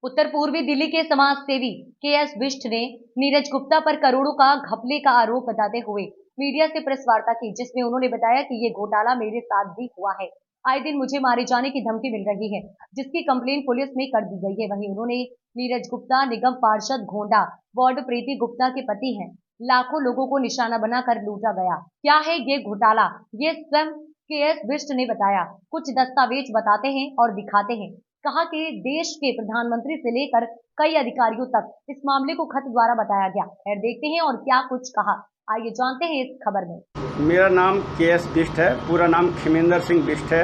उत्तर पूर्वी दिल्ली के समाज सेवी के.एस. बिष्ट ने नीरज गुप्ता पर करोड़ों का घपले का आरोप लगाते हुए मीडिया से प्रेस वार्ता की, जिसमें उन्होंने बताया कि ये घोटाला मेरे साथ भी हुआ है। आए दिन मुझे मारे जाने की धमकी मिल रही है, जिसकी कंप्लेन पुलिस में कर दी गई है। वहीं उन्होंने नीरज गुप्ता निगम पार्षद घोंडा वार्ड प्रीति गुप्ता के पति हैं। लाखों लोगों को निशाना बनाकर लूटा गया। क्या है ये घोटाला, ये स्वयं के.एस. बिष्ट ने बताया। कुछ दस्तावेज बताते हैं और दिखाते हैं। कहा कि देश के प्रधानमंत्री से लेकर कई अधिकारियों तक इस मामले को खत द्वारा बताया गया। खैर देखते हैं और क्या कुछ कहा, आइए जानते हैं इस खबर में। मेरा नाम के.एस. बिष्ट है, पूरा नाम खिमेंद्र सिंह बिष्ट है।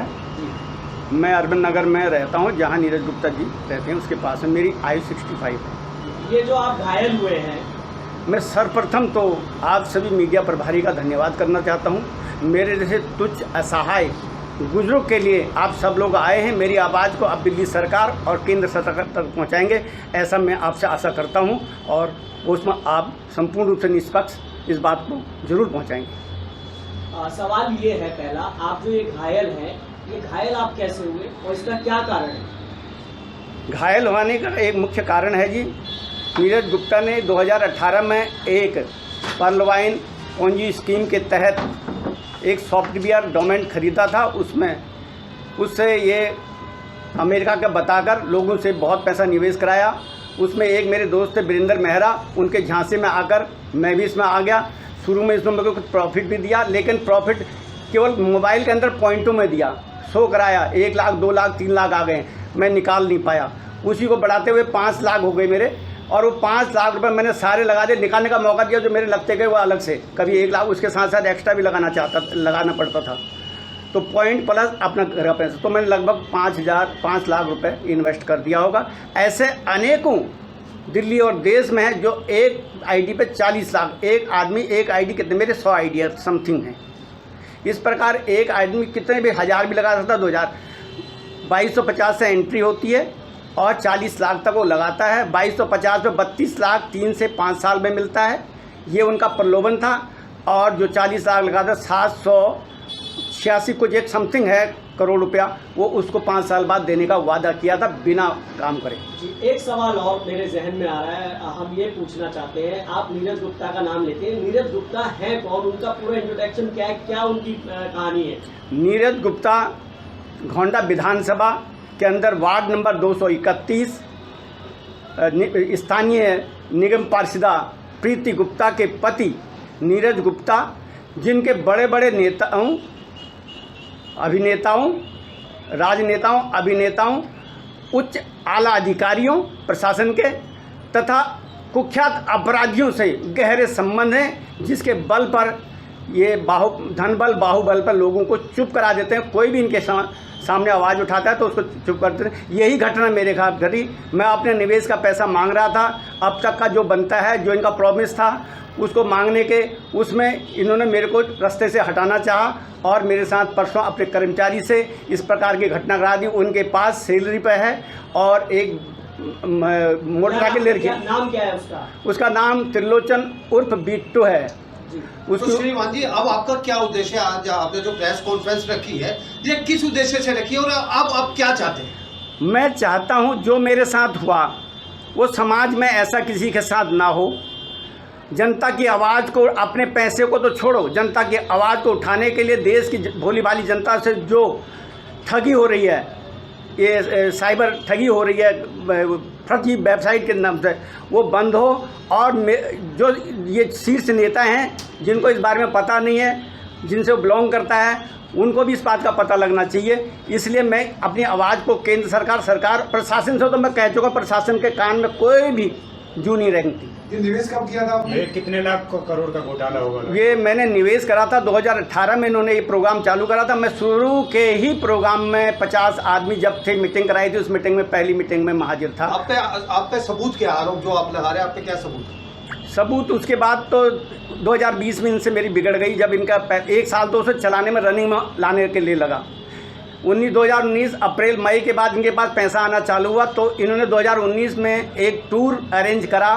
मैं अर्बन नगर में रहता हूँ, जहाँ नीरज गुप्ता जी रहते हैं उसके पास में। मेरी आयु 65 है। ये जो आप घायल हुए हैं, मैं सर्वप्रथम तो आप सभी मीडिया प्रभारी का धन्यवाद करना चाहता हूँ। मेरे जैसे तुच्छ असहाय गुजरों के लिए आप सब लोग आए हैं। मेरी आवाज़ को आप दिल्ली सरकार और केंद्र सरकार तक पहुँचाएंगे, ऐसा मैं आपसे आशा करता हूँ। और उसमें आप संपूर्ण रूप से निष्पक्ष इस बात को जरूर पहुँचाएंगे। सवाल ये है पहला, आप जो ये घायल हैं, ये घायल आप कैसे हुए और इसका क्या कारण है? घायल होने का एक मुख्य कारण है जी, नीरज गुप्ता ने 2018 में एक पर्लवाइन पोंजी स्कीम के तहत एक सॉफ्टवेयर डोमेन खरीदा था। उससे ये अमेरिका का बताकर लोगों से बहुत पैसा निवेश कराया। उसमें एक मेरे दोस्त थे वीरेंद्र मेहरा, उनके झांसे में आकर मैं भी इसमें आ गया। शुरू में इसमें मेरे को कुछ प्रॉफिट भी दिया, लेकिन प्रॉफिट केवल मोबाइल के अंदर पॉइंटों में दिया। शो कराया 1 लाख 2 लाख 3 लाख आ गए, मैं निकाल नहीं पाया। उसी को बढ़ाते हुए 5 लाख हो गए मेरे, और वो 5 लाख रुपए मैंने सारे लगा दिए। निकालने का मौका दिया जो मेरे लगते गए वो अलग से, कभी 1 लाख उसके साथ साथ एक्स्ट्रा भी लगाना पड़ता था। तो पॉइंट प्लस अपना घर का पैसा, तो मैंने लगभग 5 लाख रुपए इन्वेस्ट कर दिया होगा। ऐसे अनेकों दिल्ली और देश में है जो एक आईडी पे 40 लाख, एक आदमी एक आईडी कितने, मेरे 100 आईडी समथिंग हैं। इस प्रकार एक आदमी कितने भी हज़ार भी लगा सकता है। 2250 से एंट्री होती है और 40 लाख तक वो लगाता है। 2250 में 32 लाख 3 से 5 साल में मिलता है। ये उनका प्रलोभन था। और जो 40 लाख लगाता 786 कुछ एक समथिंग है करोड़ रुपया, वो उसको 5 साल बाद देने का वादा किया था बिना काम करे। एक सवाल और मेरे जहन में आ रहा है, हम ये पूछना चाहते हैं, आप नीरज गुप्ता का नाम लेते हैं, नीरज गुप्ता है कौन, उनका पूरा इंट्रोडक्शन क्या है, क्या उनकी कहानी है? नीरज गुप्ता घोंडा विधानसभा के अंदर वार्ड नंबर 231 स्थानीय निगम पार्षदा प्रीति गुप्ता के पति नीरज गुप्ता, जिनके बड़े बड़े नेताओं, अभिनेताओं, राजनेताओं, अभिनेताओं, उच्च आला अधिकारियों प्रशासन के तथा कुख्यात अपराधियों से गहरे संबंध हैं, जिसके बल पर ये धनबल बाहुबल पर लोगों को चुप करा देते हैं। कोई भी इनके सामने आवाज़ उठाता है तो उसको चुप कर देते हैं। यही घटना मेरे साथ घटी। मैं अपने निवेश का पैसा मांग रहा था, अब तक का जो बनता है, जो इनका प्रॉमिस था, उसको मांगने के उसमें इन्होंने मेरे को रास्ते से हटाना चाहा और मेरे साथ परसों अपने कर्मचारी से इस प्रकार की घटना करा दी। उनके पास सैलरी पे है और एक मोटरसाइकिल ले रखी। नाम क्या है उसका नाम त्रिलोचन उर्फ बिट्टू है। तो श्रीमान जी, अब आपका क्या उद्देश्य है? आज आपने जो प्रेस कॉन्फ्रेंस रखी है, ये किस उद्देश्य से रखी है और आप क्या चाहते हैं? मैं चाहता हूं जो मेरे साथ हुआ वो समाज में ऐसा किसी के साथ ना हो। जनता की आवाज़ को, अपने पैसे को तो छोड़ो, जनता की आवाज़ को उठाने के लिए देश की भोली भाली जनता से जो ठगी हो रही है, ये साइबर ठगी हो रही है फर्जी वेबसाइट के नाम से, वो बंद हो। और जो ये शीर्ष नेता हैं जिनको इस बारे में पता नहीं है, जिनसे वो बिलोंग करता है, उनको भी इस बात का पता लगना चाहिए। इसलिए मैं अपनी आवाज़ को केंद्र सरकार प्रशासन से तो मैं कह चुका, प्रशासन के कान में कोई भी जू नहीं रहेंगी। ये निवेश कब किया था आपने? कितने लाख करोड़ का घोटाला होगा? ये मैंने निवेश करा था 2018 में, इन्होंने ये प्रोग्राम चालू करा था। मैं शुरू के ही प्रोग्राम में 50 आदमी जब थे, मीटिंग कराई थी, उस मीटिंग में पहली मीटिंग में मैं हाजिर था। आप पे सबूत क्या आरोप जो आप लगा रहे हैं, आप पे क्या सबूत? उसके बाद तो 2020 में इनसे मेरी बिगड़ गई, जब इनका 1 साल तो उसे चलाने में, रनिंग में लाने के लिए लगा। 2019 अप्रैल मई के बाद इनके पास पैसा आना चालू हुआ, तो इन्होंने 2019 में एक टूर अरेंज करा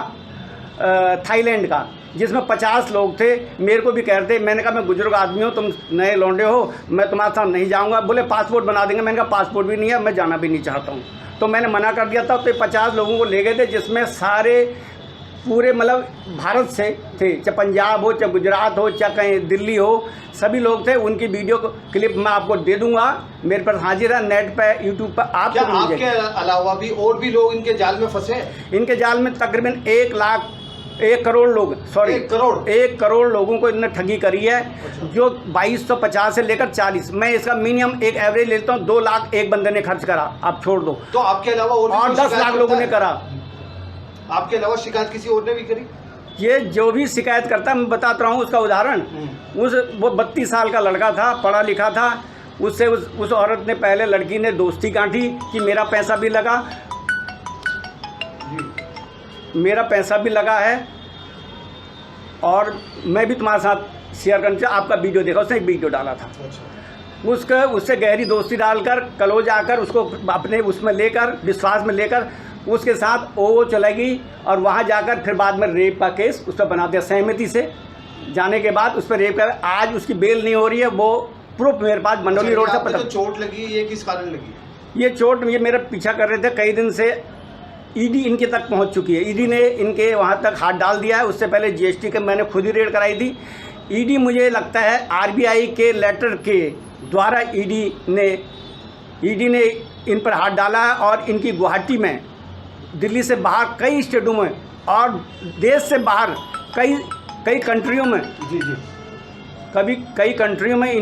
थाईलैंड का, जिसमें 50 लोग थे। मेरे को भी कह रहे थे, मैंने कहा मैं बुजुर्ग आदमी हूँ, तुम नए लौंडे हो, मैं तुम्हारे साथ नहीं जाऊँगा। बोले पासपोर्ट बना देंगे। मैंने कहा पासपोर्ट भी नहीं है, मैं जाना भी नहीं चाहता हूँ। तो मैंने मना कर दिया था। तो 50 लोगों को ले गए थे, जिसमें सारे पूरे मतलब भारत से थे, चाहे पंजाब हो, चाहे गुजरात हो, चाहे कहीं दिल्ली हो, सभी लोग थे। उनकी वीडियो क्लिप मैं आपको दे दूंगा, मेरे पास हाजिर है, नेट पे यूट्यूब पर आप। क्या आपके अलावा भी और भी लोग इनके जाल में फंसे हैं? इनके जाल में तकरीबन 1 करोड़ लोग, सॉरी 1 करोड़ लोगों को इन्होंने ठगी करी है। जो 2250 से लेकर 40, मैं इसका मिनिमम एक एवरेज लेता हूँ, 2 लाख एक बंदे ने खर्च करा, आप छोड़ दो। तो आपके अलावा और 10 लाख लोगों ने करा। आपके अलावा शिकायत किसी और ने भी करी? ये जो भी शिकायत करता है, मैं बताता रहा हूँ उसका उदाहरण। वो 32 साल का लड़का था, पढ़ा लिखा था। उससे उस औरत ने, पहले लड़की ने दोस्ती गांठी कि मेरा पैसा भी लगा, मेरा पैसा भी लगा है और मैं भी तुम्हारे साथ शेयर करना चाहता। आपका वीडियो देखा, उसने एक वीडियो डाला था। उससे गहरी दोस्ती डालकर, क्लोज आकर, उसको अपने उसमें लेकर, विश्वास में लेकर उसके साथ वो चलेगी और वहाँ जाकर फिर बाद में रेप का केस उस पर बना दिया। सहमति से जाने के बाद उस पर रेप का, आज उसकी बेल नहीं हो रही है। वो प्रूफ मेरे पास मंडोली रोड से पता। तो चोट लगी, ये किस कारण लगी? ये चोट, ये मेरा पीछा कर रहे थे कई दिन से। ईडी इनके तक पहुंच चुकी है। ईडी ने इनके वहां तक हाथ डाल दिया है। उससे पहले जीएसटी के मैंने खुद ही रेड कराई थी। ईडी, मुझे लगता है आरबीआई के लेटर के द्वारा ईडी ने इन पर हाथ डाला है और इनकी गुवाहाटी में, दिल्ली से बाहर कई स्टेटों में और देश से बाहर कई कंट्रियों में, कई कंट्रियों में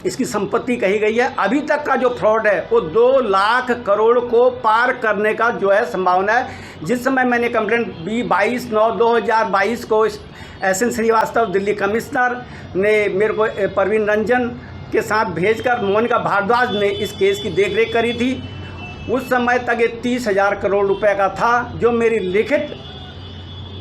इसकी संपत्ति कही गई है। अभी तक का जो फ्रॉड है वो 2 लाख करोड़ को पार करने का जो है संभावना है। जिस समय मैंने कंप्लेंट 22/9/2022 को एसएन श्रीवास्तव दिल्ली कमिश्नर ने मेरे को परवीन रंजन के साथ भेजकर मोनिका भारद्वाज ने इस केस की देखरेख करी थी। उस समय तक ये 30,000 करोड़ रुपए का था। जो मेरी लिखित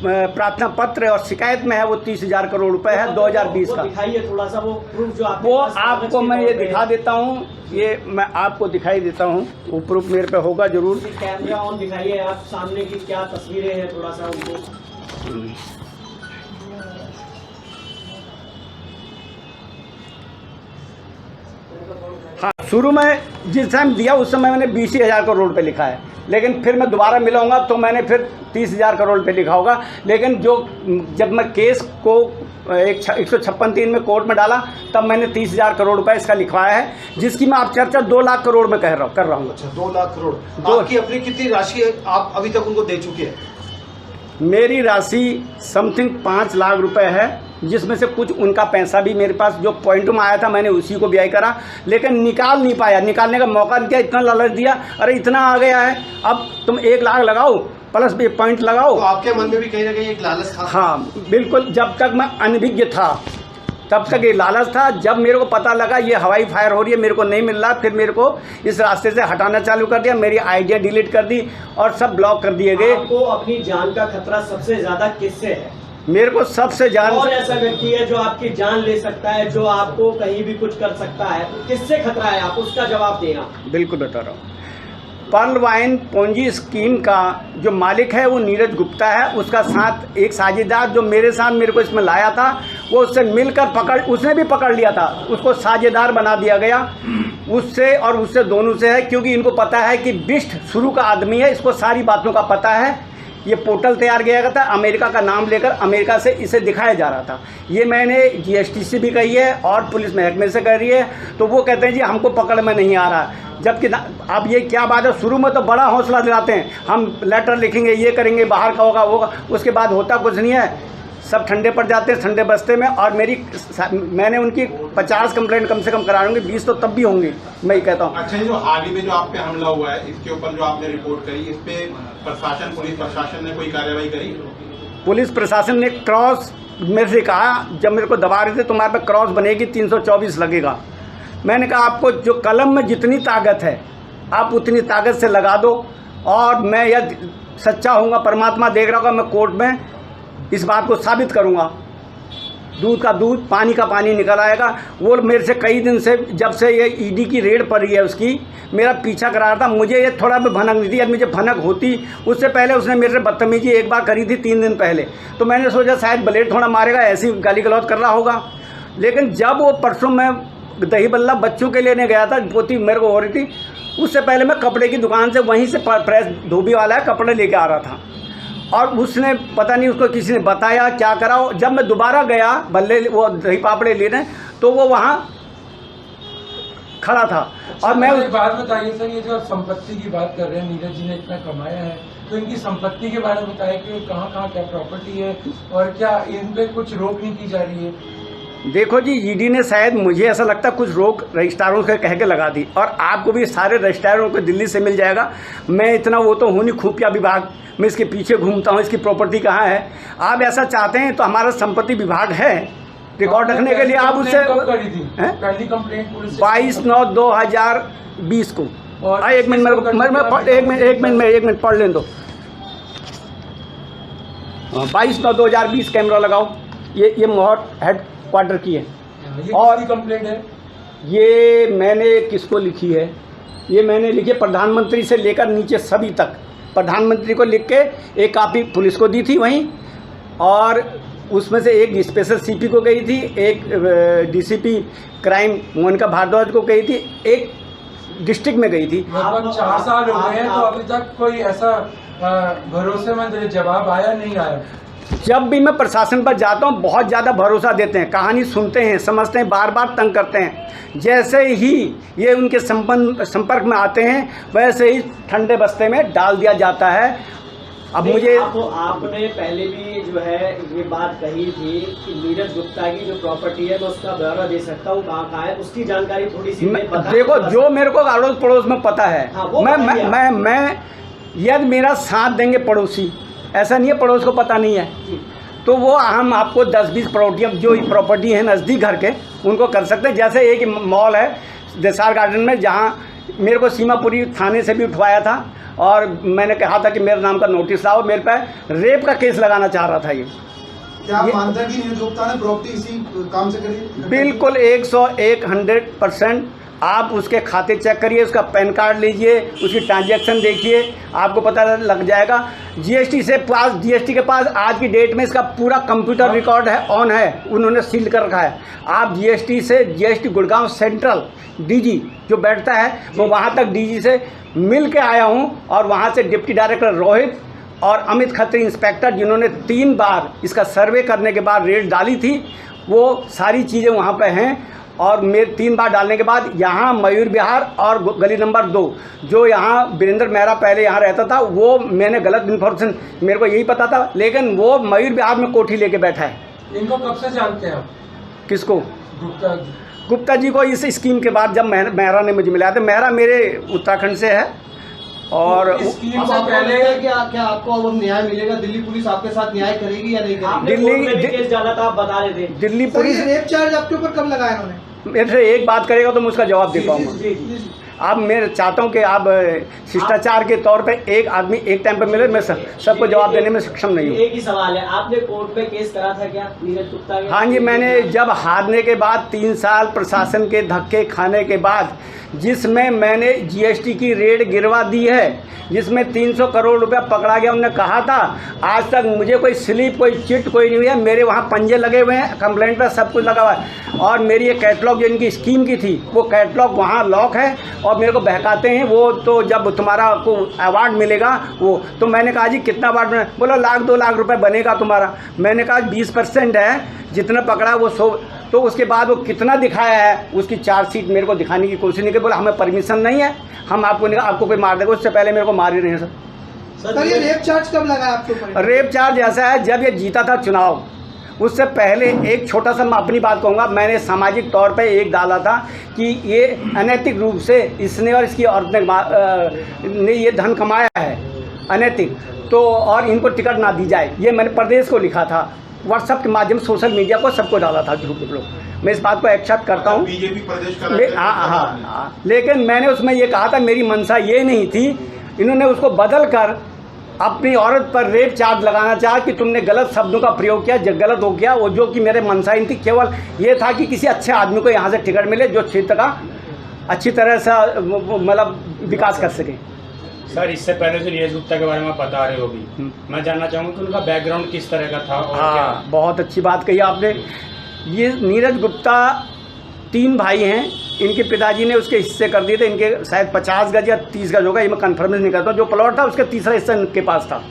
प्रार्थना पत्र और शिकायत में है वो 30,000 करोड़ रुपए है 2020 का। दिखाइए थोड़ा सा वो प्रूफ जो आपको मैं ये दिखा देता हूँ, ये मैं आपको दिखाई देता हूँ, वो प्रूफ मेरे पे होगा जरूर। कैमरा ऑन दिखाइए आप, सामने की क्या तस्वीरें हैं थोड़ा सा उनको। हाँ, शुरू में जिस टाइम दिया उस समय मैंने 20,000 करोड़ रुपए लिखा है, लेकिन फिर मैं दोबारा मिलाऊंगा तो मैंने फिर 30,000 करोड़ रुपए लिखा होगा। लेकिन जब मैं केस को 156(3) में कोर्ट में डाला तब मैंने 30,000 करोड़ रुपए इसका लिखवाया है, जिसकी मैं आप चर्चा 2 लाख करोड़ में कर रहा हूँ। अच्छा, 2 लाख करोड़। आपकी अपनी कितनी राशि आप अभी तक उनको दे चुके हैं? मेरी राशि समथिंग 5 लाख रुपए है, जिसमें से कुछ उनका पैसा भी मेरे पास जो पॉइंट में आया था मैंने उसी को व्यय करा, लेकिन निकाल नहीं पाया, निकालने का मौका नहीं दिया। इतना लालच दिया, अरे इतना आ गया है, अब तुम 1 लाख लगाओ प्लस भी पॉइंट लगाओ। तो आपके मन में भी कहीं ना कहीं एक लालच था? हाँ बिल्कुल, जब तक मैं अनभिज्ञ था तब तक ये लालच था। जब मेरे को पता लगा ये हवाई फायर हो रही है, मेरे को नहीं मिल रहा, फिर मेरे को इस रास्ते से हटाना चालू कर दिया, मेरी आइडिया डिलीट कर दी और सब ब्लॉक कर दिए गए। आपको अपनी जान का खतरा सबसे ज्यादा किससे है? मेरे को सबसे जान, और ऐसा व्यक्ति है जो आपकी जान ले सकता है, जो आपको कहीं भी कुछ कर सकता है, किससे खतरा है? आप उसका जवाब देना। बिल्कुल बता रहा हूँ। पर्ल वाइन पोंजी स्कीम का जो मालिक है वो नीरज गुप्ता है। उसका साथ एक साझेदार जो मेरे साथ मेरे को इसमें लाया था, वो उससे मिलकर उसने भी पकड़ लिया था, उसको साझेदार बना दिया गया। उससे और उससे दोनों से है, क्योंकि इनको पता है कि बिष्ट शुरू का आदमी है, इसको सारी बातों का पता है। ये पोर्टल तैयार किया गया था, अमेरिका का नाम लेकर अमेरिका से इसे दिखाया जा रहा था। ये मैंने जीएसटी से भी कही है और पुलिस महकमे से कह रही है, तो वो कहते हैं जी हमको पकड़ में नहीं आ रहा। जबकि अब ये क्या बात है, शुरू में तो बड़ा हौसला दिलाते हैं, हम लेटर लिखेंगे, ये करेंगे, बाहर का होगा, उसके बाद होता कुछ नहीं है, सब ठंडे पड़ जाते हैं ठंडे बस्ते में। और मैंने उनकी 50 कंप्लेंट कम से कम करा लूँगी, 20 तो तब भी होंगी, मैं ही कहता हूँ। अच्छा, जो हाल ही में जो आप पे हमला हुआ है, इसके ऊपर जो आपने रिपोर्ट करी, इस पे पुलिस प्रशासन ने कोई कार्रवाई करी? पुलिस प्रशासन ने क्रॉस मेरे से कहा, जब मेरे को दबा रहे थे, तुम्हारे पे क्रॉस बनेगी, 324 लगेगा। मैंने कहा आपको जो कलम में जितनी ताकत है आप उतनी ताकत से लगा दो, और मैं यह सच्चा हूँगा, परमात्मा देख रहा होगा, मैं कोर्ट में इस बात को साबित करूँगा। दूध का दूध, पानी का पानी निकल आएगा। वो मेरे से कई दिन से, जब से ये ईडी की रेड पड़ी है उसकी, मेरा पीछा करा रहा था। मुझे ये थोड़ा भी भनक नहीं थी, अब मुझे भनक होती। उससे पहले उसने मेरे से बदतमीजी एक बार करी थी 3 दिन पहले, तो मैंने सोचा शायद ब्लेड थोड़ा मारेगा, ऐसी गाली गलौज कर रहा होगा। लेकिन जब वो परसों मैं दही बल्ला बच्चों के लेने गया था, पोती मेरे को हो रही थी, उससे पहले मैं कपड़े की दुकान से, वहीं से प्रेस धोबी वाला है, कपड़े लेके आ रहा था। और उसने पता नहीं उसको किसी ने बताया क्या करा। जब मैं दोबारा गया बल्ले वो दही पापड़े लेने, तो वो वहाँ खड़ा था। और मैं एक बात बताइए सर, ये जो आप संपत्ति की बात कर रहे हैं, नीरज जी ने इतना कमाया है, तो इनकी संपत्ति के बारे में बताइए कि कहाँ कहाँ क्या प्रॉपर्टी है और क्या इन पे कुछ रोक नहीं की जा रही है? देखो जी, ईडी ने शायद, मुझे ऐसा लगता है, कुछ रोक रजिस्ट्रारों से कह के लगा दी, और आपको भी सारे रजिस्ट्रारों को दिल्ली से मिल जाएगा। मैं इतना वो तो हूँ नहीं, खुफिया विभाग में इसके पीछे घूमता हूँ, इसकी प्रॉपर्टी कहाँ है। आप ऐसा चाहते हैं तो हमारा संपत्ति विभाग है रिकॉर्ड रखने के लिए। आप उससे पहली कंप्लेंट 22/9/2020 को, और एक मिनट पढ़ लें दो। 22/9/2020 कैमरा लगाओ। ये मोहर हेड क्वार्टर की है। और कंप्लेंट है ये मैंने किसको लिखी है? ये मैंने लिखी है प्रधानमंत्री से लेकर नीचे सभी तक। प्रधानमंत्री को लिख के एक कॉपी पुलिस को दी थी वहीं, और उसमें से एक स्पेशल सीपी को गई थी, एक डीसीपी क्राइम मोनिका भारद्वाज को गई थी, एक डिस्ट्रिक्ट में गई थी। लगभग 4 साल हो गए हैं, तो अभी तक कोई ऐसा भरोसेमंद जवाब आया नहीं आया। जब भी मैं प्रशासन पर जाता हूँ बहुत ज़्यादा भरोसा देते हैं, कहानी सुनते हैं, समझते हैं, बार बार तंग करते हैं। जैसे ही ये उनके संपर्क में आते हैं, वैसे ही ठंडे बस्ते में डाल दिया जाता है। अब मुझे आपने पहले भी जो है ये बात कही थी कि नीरज गुप्ता की जो प्रॉपर्टी है मैं उसका ब्यौरा दे सकता हूँ, कहाँ है, उसकी जानकारी थोड़ी सी देखो, जो मेरे को अड़ोस पड़ोस में पता है। हाँ, मैं यदि मेरा साथ देंगे पड़ोसी, ऐसा नहीं है पड़ोस को पता नहीं है, तो वो हम आपको 10-20 प्रॉपर्टी है नज़दीक घर के, उनको कर सकते हैं। जैसे एक मॉल है देसार गार्डन में, जहाँ मेरे को सीमापुरी थाने से भी उठवाया था, और मैंने कहा था कि मेरे नाम का नोटिस आओ, मेरे पे रेप का केस लगाना चाह रहा था। ये क्या आप मानते हैं कि नीरज गुप्ता ने प्रॉपर्टी इसी काम से करी? बिल्कुल 100% आप उसके खाते चेक करिए, उसका पैन कार्ड लीजिए, उसकी ट्रांजैक्शन देखिए, आपको पता लग जाएगा। जीएसटी के पास आज की डेट में इसका पूरा कंप्यूटर रिकॉर्ड है, ऑन है, उन्होंने सील कर रखा है। आप जीएसटी गुड़गांव सेंट्रल डीजी जो बैठता है, वो वहाँ तक डीजी से मिल के आया हूँ, और वहाँ से डिप्टी डायरेक्टर रोहित और अमित खत्री इंस्पेक्टर, जिन्होंने 3 बार इसका सर्वे करने के बाद रेड डाली थी, वो सारी चीज़ें वहाँ पे हैं। और मेरे 3 बार डालने के बाद यहाँ मयूर विहार और गली नंबर 2, जो यहाँ वीरेंद्र मेहरा पहले यहाँ रहता था, वो मैंने गलत इन्फॉर्मेशन, मेरे को यही पता था, लेकिन वो मयूर विहार में कोठी लेके बैठा है। इनको कब से जानते हैं आप? किसको? गुप्ता जी को इस स्कीम के बाद, जब मेहरा ने मुझे मिलाया था। मेहरा मेरे उत्तराखंड से है, और स्कीम से पहले क्या आपको अब न्याय मिलेगा? दिल्ली पुलिस आपके साथ न्याय करेगी या नहीं करेगी? दिल्ली केस डाला था, आप बता रहे थे। दिल्ली पुलिस रेप चार्ज आपके ऊपर कब लगाया उन्होंने? मेरे से एक बात करेगा तो मैं उसका जवाब दे पाऊंगा। आप, मैं चाहता हूं कि आप शिष्टाचार के तौर पे एक आदमी एक टाइम पे मिले, मैं सबको जवाब देने में सक्षम नहीं हूँ। एक ही सवाल है, आपने कोर्ट में केस करा था क्या नीरज गुप्ता के? हाँ जी, मैंने जब हारने के बाद 3 साल प्रशासन के धक्के खाने के बाद, जिसमें मैंने जीएसटी की रेड गिरवा दी है, जिसमें 300 करोड़ रुपया पकड़ा गया। उन्होंने कहा था आज तक मुझे कोई स्लिप, कोई चिट, कोई नहीं हुई है। मेरे वहाँ पंजे लगे हुए हैं, कंप्लेंट पर सब कुछ लगा हुआ है, और मेरी ये कैटलॉग जो इनकी स्कीम की थी, वो कैटलॉग वहाँ लॉक है, और मेरे को बहकाते हैं। वो तो जब तुम्हारा को अवार्ड मिलेगा वो, तो मैंने कहा जी कितना अवार्ड बना? बोला 1-2 लाख रुपए बनेगा तुम्हारा। मैंने कहा 20% है, जितना पकड़ा वो 100। तो उसके बाद वो कितना दिखाया है, उसकी चार्जशीट मेरे को दिखाने की कोशिश नहीं की। बोला हमें परमिशन नहीं है, हम आपको कोई मार देगा। उससे पहले मेरे को मार ही रहे हैं सर। ये रेप चार्ज कब लगा आपके ऊपर? रेप चार्ज ऐसा है, जब ये जीता था चुनाव, उससे पहले एक छोटा सा मैं अपनी बात कहूँगा, मैंने सामाजिक तौर पे एक डाला था कि ये अनैतिक रूप से इसने और इसकी औरत ने ये धन कमाया है अनैतिक, तो और इनको टिकट ना दी जाए। ये मैंने प्रदेश को लिखा था, व्हाट्सएप के माध्यम, सोशल मीडिया को सबको डाला था झूठ लोग। मैं इस बात को एक्सेप्ट करता हूँ। बीजेपी प्रदेश का हाँ, लेकिन मैंने उसमें ये कहा था, मेरी मंशा ये नहीं थी। इन्होंने उसको बदल कर अपनी औरत पर रेप चार्ज लगाना चाहा कि तुमने गलत शब्दों का प्रयोग किया, गलत हो गया। वो जो कि मेरे मनसा नहीं थी, केवल ये था कि किसी अच्छे आदमी को यहाँ से टिकट मिले जो क्षेत्र का अच्छी तरह से मतलब विकास कर सके। सर, इससे पहले जो नीरज गुप्ता के बारे में आप बता रहे हो अभी, मैं जानना चाहूँगा कि उनका बैकग्राउंड किस तरह का था और क्या? बहुत अच्छी बात कही आपने। ये नीरज गुप्ता 3 भाई हैं। इनके पिताजी ने उसके हिस्से कर दिए थे। इनके शायद 50 गज या 30 गज होगा, ये मैं कन्फर्म नहीं करता। जो प्लॉट था उसका तीसरा हिस्सा इनके पास था।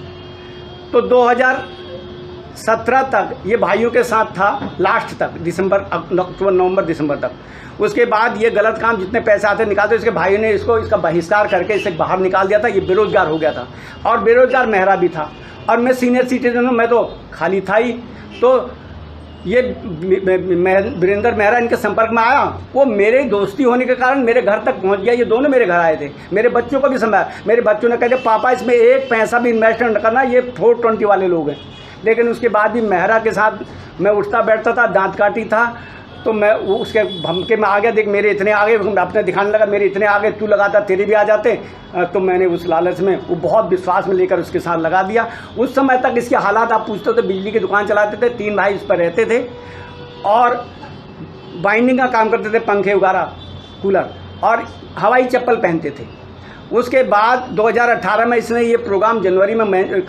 तो 2017 तक ये भाइयों के साथ था, लास्ट तक, अक्टूबर नवंबर दिसंबर तक। उसके बाद ये गलत काम जितने पैसे आते निकालते, इसके भाइयों ने इसका बहिष्कार करके इसे बाहर निकाल दिया था। ये बेरोजगार हो गया था और बेरोजगार मेहरा भी था। और मैं सीनियर सिटीजन हूँ, मैं तो खाली था ही। तो ये वीरेंद्र मेहरा इनके संपर्क में आया। वो मेरे दोस्ती होने के कारण मेरे घर तक पहुंच गया। ये दोनों मेरे घर आए थे, मेरे बच्चों को भी संभाला। मेरे बच्चों ने कहा पापा इसमें एक पैसा भी इन्वेस्ट न करना, ये 420 वाले लोग हैं। लेकिन उसके बाद भी मेहरा के साथ मैं उठता बैठता था, दांत काटी था। तो मैं वो उसके भमके में आ गया, देख मेरे इतने आगे, अपने दिखाने लगा मेरे इतने आगे, तू लगाता तेरे भी आ जाते। तो मैंने उस लालच में, वो बहुत विश्वास में लेकर उसके साथ लगा दिया। उस समय तक इसके हालात आप पूछते हो तो बिजली की दुकान चलाते थे, 3 भाई उस पर रहते थे और बाइंडिंग का काम करते थे, पंखे वगैरह, कूलर, और हवाई चप्पल पहनते थे। उसके बाद 2018 में इसने ये प्रोग्राम जनवरी में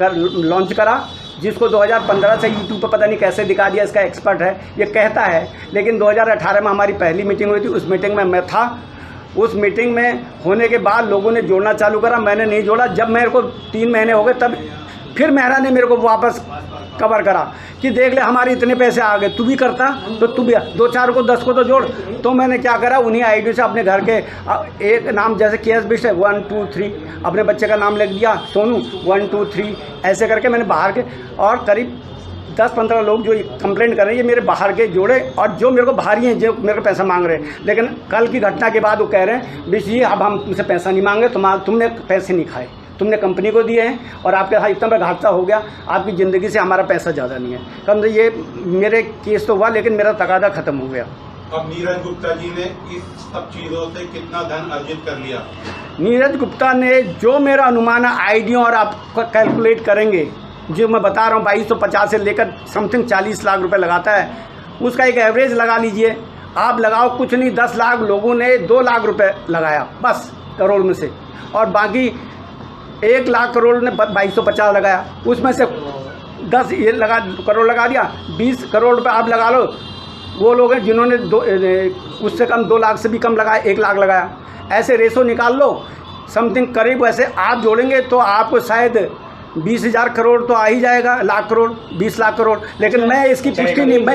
लॉन्च करा, जिसको 2015 से यूट्यूब पर पता नहीं कैसे दिखा दिया। इसका एक्सपर्ट है, ये कहता है। लेकिन 2018 में हमारी पहली मीटिंग हुई थी, उस मीटिंग में मैं था। उस मीटिंग में होने के बाद लोगों ने जोड़ना चालू करा, मैंने नहीं जोड़ा। जब मेरे को 3 महीने हो गए तब फिर मेहरा ने मेरे को वापस कवर करा कि देख ले हमारे इतने पैसे आ गए, तू भी करता तो तू भी 2-4 को 10 को तो जोड़। तो मैंने क्या करा, उन्हीं आईडी से अपने घर के एक नाम जैसे केएस बिष्ट है 1 2 3, अपने बच्चे का नाम लिख दिया सोनू 1 2 3, ऐसे करके मैंने बाहर के और करीब 10-15 लोग जो कंप्लेंट कर रहे हैं ये मेरे बाहर के जोड़े, और जो मेरे को बाहरी हैं जो मेरे को पैसा मांग रहे हैं। लेकिन कल की घटना के बाद वो कह रहे हैं बिष्ट जी अब हम तुमसे पैसा नहीं मांगे, तुमने पैसे नहीं खाए, तुमने कंपनी को दिए हैं और आपके साथ इतना बड़ा हादसा हो गया, आपकी ज़िंदगी से हमारा पैसा ज़्यादा नहीं है। कम से ये मेरे केस तो हुआ, लेकिन मेरा तकादा ख़त्म हो गया। अब नीरज गुप्ता जी ने इस सब चीज़ों से कितना धन अर्जित कर लिया? नीरज गुप्ता ने जो मेरा अनुमान है आईडियों और आप कैलकुलेट करेंगे, जो मैं बता रहा हूँ 2250 से लेकर समथिंग 40 लाख रुपए लगाता है। उसका एक एवरेज लगा लीजिए आप, लगाओ कुछ नहीं, 10 लाख लोगों ने 2 लाख रुपए लगाया बस करोड़ में से, और बाकी 1 लाख करोड़ ने 2250 लगाया। उसमें से 10 ये करोड़ लगा दिया, 20 करोड़ रुपये आप लगा लो। वो लोग हैं जिन्होंने उससे कम 2 लाख से भी कम लगाया, 1 लाख लगाया। ऐसे रेशो निकाल लो, समथिंग करीब वैसे आप जोड़ेंगे तो आपको शायद 20,000 करोड़ तो आ ही जाएगा, लाख करोड़, 20 लाख करोड़। लेकिन मैं इसकी पुष्टि नहीं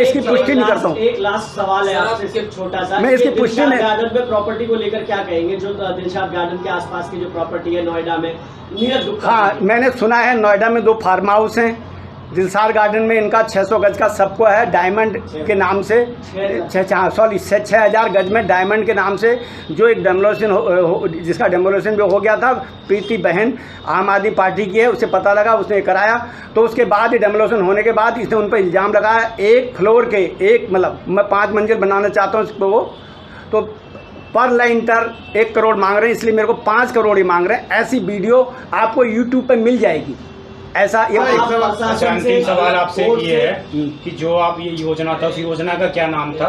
करता हूँ। एक लास्ट सवाल है आपसे, सिर्फ छोटा सा, मैं इसकी पुष्टि नहीं। गार्डन में प्रॉपर्टी को लेकर क्या कहेंगे, जो दिलशाद गार्डन के आसपास की जो प्रॉपर्टी है नोएडा में, नीरज गुप्ता? हाँ, मैंने सुना है नोएडा में 2 फार्म हाउस हैं। दिलशाद गार्डन में इनका 600 गज का सबको है डायमंड के नाम से, 6,000 गज में डायमंड के नाम से, जो एक डेमोलेशन जिसका डेमोलेशन भी हो गया था। प्रीति बहन आम आदमी पार्टी की है, उसे पता लगा, उसने कराया। तो उसके बाद डेमोलेशन होने के बाद इसने उन पर इल्ज़ाम लगाया, 1 फ्लोर के मतलब मैं 5 मंजिल बनाना चाहता हूँ इसको, वो तो पर लाइनटर 1 करोड़ मांग रहे हैं, इसलिए मेरे को 5 करोड़ ही मांग रहे हैं। ऐसी वीडियो आपको यूट्यूब पे मिल जाएगी। ऐसा अंतिम सवाल आपसे ये है कि जो आप ये योजना था, उस योजना का क्या नाम था,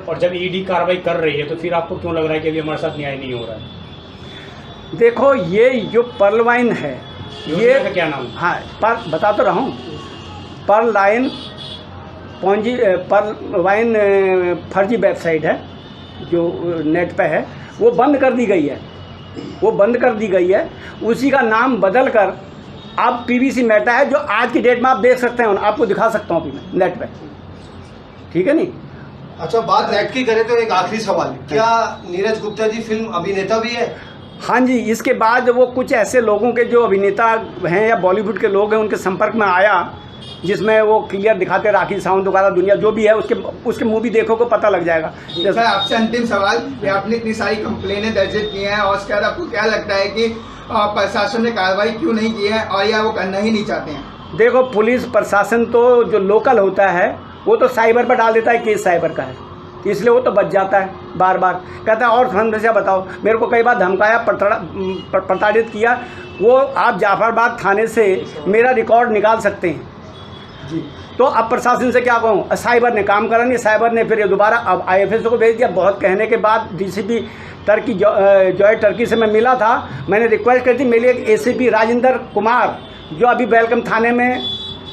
और जब ईडी कार्रवाई कर रही है तो फिर आपको क्यों लग रहा है कि अभी हमारे साथ न्याय नहीं हो रहा है? देखो, ये जो पर्ल वाइन है, ये का क्या नाम? हाँ, पर बता तो रहा हूँ, पर्ल लाइन पर्ल वाइन फर्जी वेबसाइट है जो नेट पे है, वो बंद कर दी गई है। उसी का नाम बदल कर अब पीवीसी मेटा है, जो आज की डेट में आप देख सकते हैं, आपको दिखा सकता हूँ अभी मैं नेट पे, ठीक है नहीं? अच्छा, बात नेट की करें तो एक आखिरी सवाल, क्या नीरज गुप्ता जी फिल्म अभिनेता भी है? हाँ जी, इसके बाद वो कुछ ऐसे लोगों के जो अभिनेता हैं या बॉलीवुड के लोग हैं उनके संपर्क में आया, जिसमें वो क्लियर दिखाते, राखी सावंत वगैरह दुनिया जो भी है, उसके मूवी देखो को पता लग जाएगा। सर, आपसे अंतिम सवाल, कि आपने इतनी सारी कंप्लेनें दर्ज की हैं और उसके बाद आपको क्या लगता है कि प्रशासन ने कार्रवाई क्यों नहीं की है, और या वो करना ही नहीं चाहते हैं? देखो, पुलिस प्रशासन तो जो लोकल होता है वो तो साइबर पर डाल देता है, केस साइबर का है, इसलिए वो तो बच जाता है। बार बार कहता है और समस्या बताओ, मेरे को कई बार धमकाया, प्रताड़ित किया। वो आप जाफराबाद थाने से मेरा रिकॉर्ड निकाल सकते हैं जी। तो अब प्रशासन से क्या कहूँ, साइबर ने काम करा नहीं, साइबर ने फिर ये दोबारा अब IFSO को भेज दिया। बहुत कहने के बाद DCP टर्की जॉय टर्की से मैं मिला था, मैंने रिक्वेस्ट कर दी। मेरे एक ACP राजेंद्र कुमार जो अभी वेलकम थाने में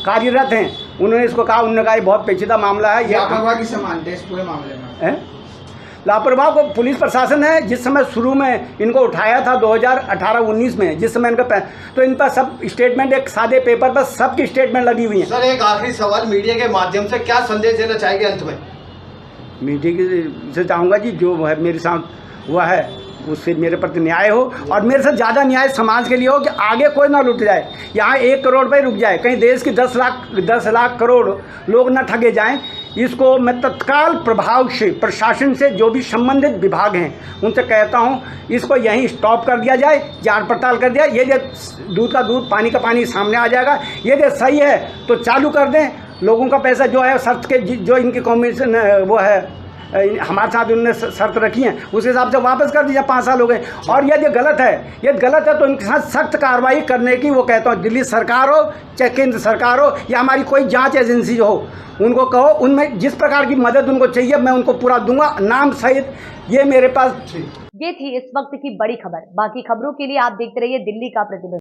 कार्यरत हैं, उन्होंने इसको कहा, उन्होंने कहा ये बहुत पेचीदा मामला है, ये लापरवाही की समानता है इस पूरे मामले में। लापरवाह को पुलिस प्रशासन है। जिस समय शुरू में इनको उठाया था 2018-19 में, जिस समय इनका तो इन पर सब स्टेटमेंट एक सादे पेपर पर सबकी स्टेटमेंट लगी हुई है। सर एक आखिरी सवाल, मीडिया के माध्यम से क्या संदेश देना चाहेंगे अंत में? मीडिया से चाहूँगा जी, जो है मेरे साथ हुआ है उससे मेरे प्रति न्याय हो, और मेरे से ज़्यादा न्याय समाज के लिए हो कि आगे कोई ना लुट जाए। यहाँ 1 करोड़ पे रुक जाए, कहीं देश की 10 लाख करोड़ लोग न ठगे जाएं। इसको मैं तत्काल प्रभाव से प्रशासन से जो भी संबंधित विभाग हैं उनसे कहता हूँ, इसको यहीं स्टॉप कर दिया जाए, जांच पड़ताल कर दिया। ये जो दूध का दूध पानी का पानी सामने आ जाएगा, ये जो सही है तो चालू कर दें। लोगों का पैसा जो है शर्त के जो इनकी कमीशन वो है हमारे साथ उन्होंने शर्त रखी है, उस हिसाब से वापस कर दीजिए। 5 साल हो गए, और ये गलत है, ये गलत है तो इनके साथ सख्त कार्रवाई करने की वो कहता हूँ। दिल्ली सरकार हो चाहे केंद्र सरकार हो या हमारी कोई जांच एजेंसी हो, उनको कहो उनमें जिस प्रकार की मदद उनको चाहिए मैं उनको पूरा दूंगा, नाम सहित। ये मेरे पास ये थी इस वक्त की बड़ी खबर। बाकी खबरों के लिए आप देखते रहिए दिल्ली का प्रतिबिंब।